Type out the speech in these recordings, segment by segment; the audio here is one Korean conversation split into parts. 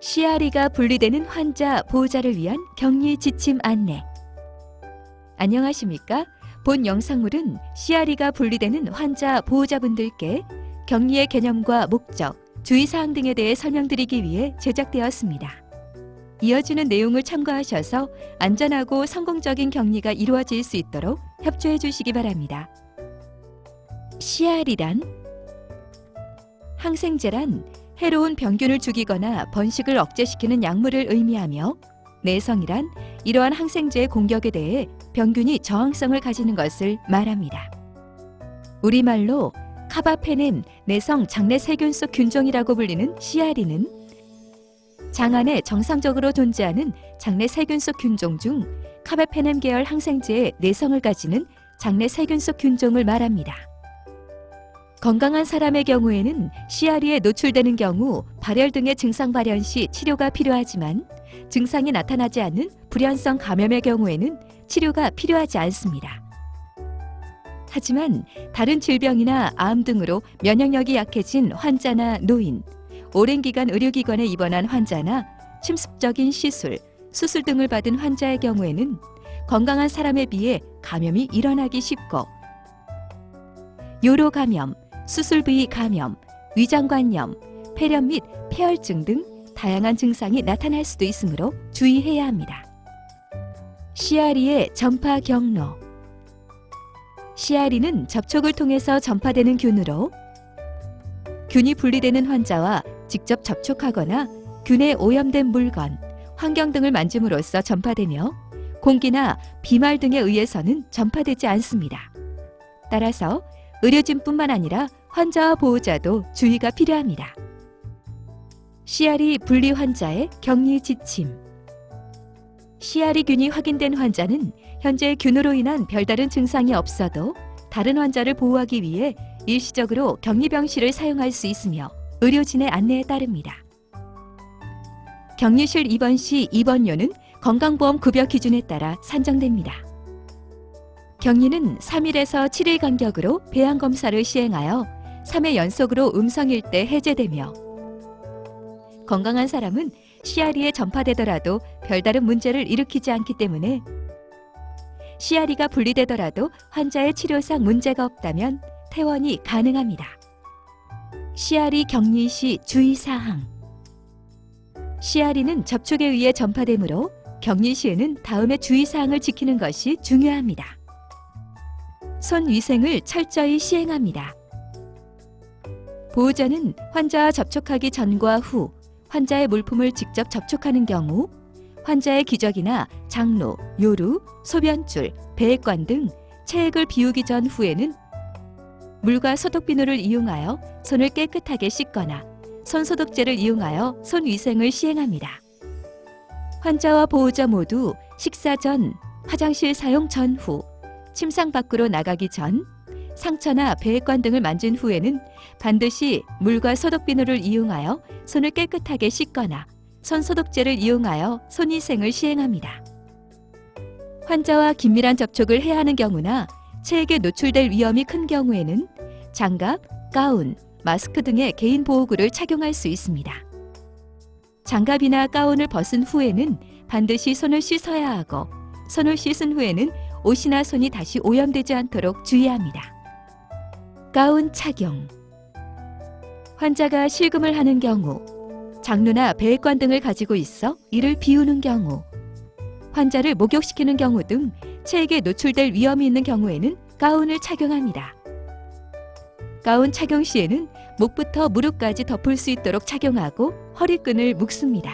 CRE가 분리되는 환자 보호자를 위한 격리 지침 안내. 안녕하십니까? 본 영상물은 CRE가 분리되는 환자 보호자분들께 격리의 개념과 목적, 주의사항 등에 대해 설명드리기 위해 제작되었습니다. 이어지는 내용을 참고하셔서 안전하고 성공적인 격리가 이루어질 수 있도록 협조해 주시기 바랍니다. CRE란 항생제란 해로운 병균을 죽이거나 번식을 억제시키는 약물을 의미하며, 내성이란 이러한 항생제의 공격에 대해 병균이 저항성을 가지는 것을 말합니다. 우리말로 카바페넨 내성 장내 세균 속 균종이라고 불리는 CRE는 장 안에 정상적으로 존재하는 장내 세균 속 균종 중 카바페넨 계열 항생제의 내성을 가지는 장내 세균 속 균종을 말합니다. 건강한 사람의 경우에는 CRE에 노출되는 경우 발열 등의 증상 발현 시 치료가 필요하지만, 증상이 나타나지 않는 불연성 감염의 경우에는 치료가 필요하지 않습니다. 하지만 다른 질병이나 암 등으로 면역력이 약해진 환자나 노인, 오랜 기간 의료기관에 입원한 환자나 침습적인 시술, 수술 등을 받은 환자의 경우에는 건강한 사람에 비해 감염이 일어나기 쉽고, 요로 감염, 수술 부위 감염, 위장관염, 폐렴 및 폐혈증 등 다양한 증상이 나타날 수도 있으므로 주의해야 합니다. CRE의 전파 경로. CRE는 접촉을 통해서 전파되는 균으로, 균이 분리되는 환자와 직접 접촉하거나 균에 오염된 물건, 환경 등을 만짐으로써 전파되며, 공기나 비말 등에 의해서는 전파되지 않습니다. 따라서 의료진뿐만 아니라 환자와 보호자도 주의가 필요합니다. CRE 분리 환자의 격리 지침. CRE균이 확인된 환자는 현재 균으로 인한 별다른 증상이 없어도 다른 환자를 보호하기 위해 일시적으로 격리병실을 사용할 수 있으며, 의료진의 안내에 따릅니다. 격리실 입원 시 입원료는 건강보험 급여 기준에 따라 산정됩니다. 격리는 3일에서 7일 간격으로 배양검사를 시행하여 3회 연속으로 음성일 때 해제되며, 건강한 사람은 CRE에 전파되더라도 별다른 문제를 일으키지 않기 때문에 CRE가 분리되더라도 환자의 치료상 문제가 없다면 퇴원이 가능합니다. CRE 격리 시 주의사항. CRE는 접촉에 의해 전파되므로 격리 시에는 다음의 주의사항을 지키는 것이 중요합니다. 손 위생을 철저히 시행합니다. 보호자는 환자와 접촉하기 전과 후, 환자의 물품을 직접 접촉하는 경우, 환자의 기저귀나 장로, 요루, 소변줄, 배액관 등 체액을 비우기 전 후에는 물과 소독비누를 이용하여 손을 깨끗하게 씻거나 손소독제를 이용하여 손 위생을 시행합니다. 환자와 보호자 모두 식사 전, 화장실 사용 전후, 침상 밖으로 나가기 전, 상처나 배액관 등을 만진 후에는 반드시 물과 소독비누를 이용하여 손을 깨끗하게 씻거나 손소독제를 이용하여 손위생을 시행합니다. 환자와 긴밀한 접촉을 해야 하는 경우나 체액에 노출될 위험이 큰 경우에는 장갑, 가운, 마스크 등의 개인 보호구를 착용할 수 있습니다. 장갑이나 가운을 벗은 후에는 반드시 손을 씻어야 하고, 손을 씻은 후에는 옷이나 손이 다시 오염되지 않도록 주의합니다. 가운 착용. 환자가 실금을 하는 경우, 장루나 배액관 등을 가지고 있어 이를 비우는 경우, 환자를 목욕시키는 경우 등 체액에 노출될 위험이 있는 경우에는 가운을 착용합니다. 가운 착용 시에는 목부터 무릎까지 덮을 수 있도록 착용하고 허리끈을 묶습니다.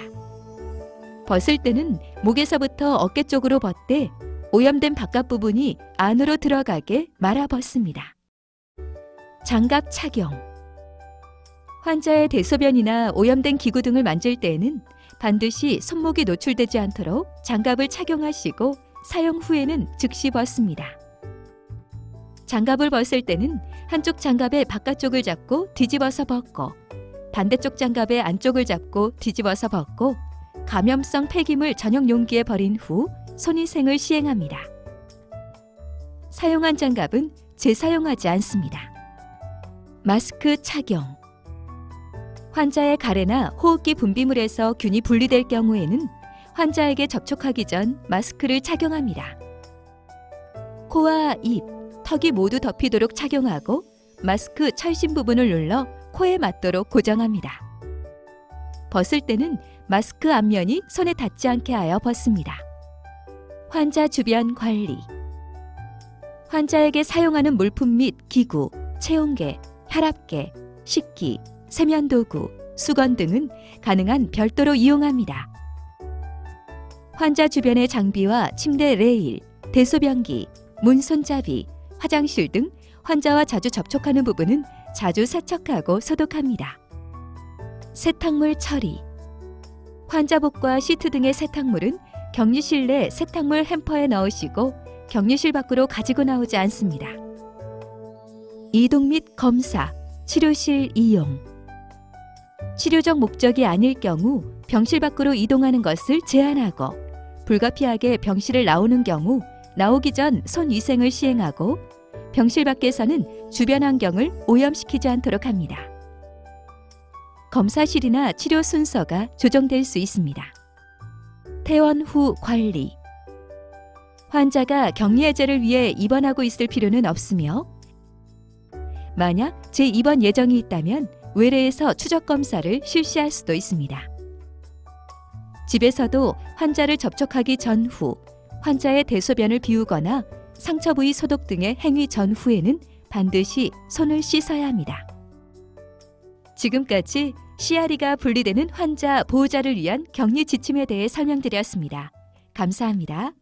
벗을 때는 목에서부터 어깨 쪽으로 벗되 오염된 바깥 부분이 안으로 들어가게 말아 벗습니다. 장갑 착용. 환자의 대소변이나 오염된 기구 등을 만질 때에는 반드시 손목이 노출되지 않도록 장갑을 착용하시고 사용 후에는 즉시 벗습니다. 장갑을 벗을 때는 한쪽 장갑의 바깥쪽을 잡고 뒤집어서 벗고, 반대쪽 장갑의 안쪽을 잡고 뒤집어서 벗고, 감염성 폐기물 전용 용기에 버린 후 손위생을 시행합니다. 사용한 장갑은 재사용하지 않습니다. 마스크 착용. 환자의 가래나 호흡기 분비물에서 균이 분리될 경우에는 환자에게 접촉하기 전 마스크를 착용합니다. 코와 입, 턱이 모두 덮이도록 착용하고 마스크 철심 부분을 눌러 코에 맞도록 고정합니다. 벗을 때는 마스크 앞면이 손에 닿지 않게 하여 벗습니다. 환자 주변 관리. 환자에게 사용하는 물품 및 기구, 체온계, 혈압계, 식기, 세면도구, 수건 등은 가능한 별도로 이용합니다. 환자 주변의 장비와 침대 레일, 대소변기, 문 손잡이, 화장실 등 환자와 자주 접촉하는 부분은 자주 세척하고 소독합니다. 세탁물 처리. 환자복과 시트 등의 세탁물은 격리실 내 세탁물 햄퍼에 넣으시고 격리실 밖으로 가지고 나오지 않습니다. 이동 및 검사, 치료실 이용. 치료적 목적이 아닐 경우 병실 밖으로 이동하는 것을 제한하고 불가피하게 병실을 나오는 경우 나오기 전 손 위생을 시행하고 병실 밖에서는 주변 환경을 오염시키지 않도록 합니다. 검사실이나 치료 순서가 조정될 수 있습니다. 퇴원 후 관리. 환자가 격리해제를 위해 입원하고 있을 필요는 없으며 만약 재입원 예정이 있다면 외래에서 추적 검사를 실시할 수도 있습니다. 집에서도 환자를 접촉하기 전후 환자의 대소변을 비우거나 상처 부위 소독 등의 행위 전후에는 반드시 손을 씻어야 합니다. 지금까지 CRE가 분리되는 환자 보호자를 위한 격리 지침에 대해 설명드렸습니다. 감사합니다.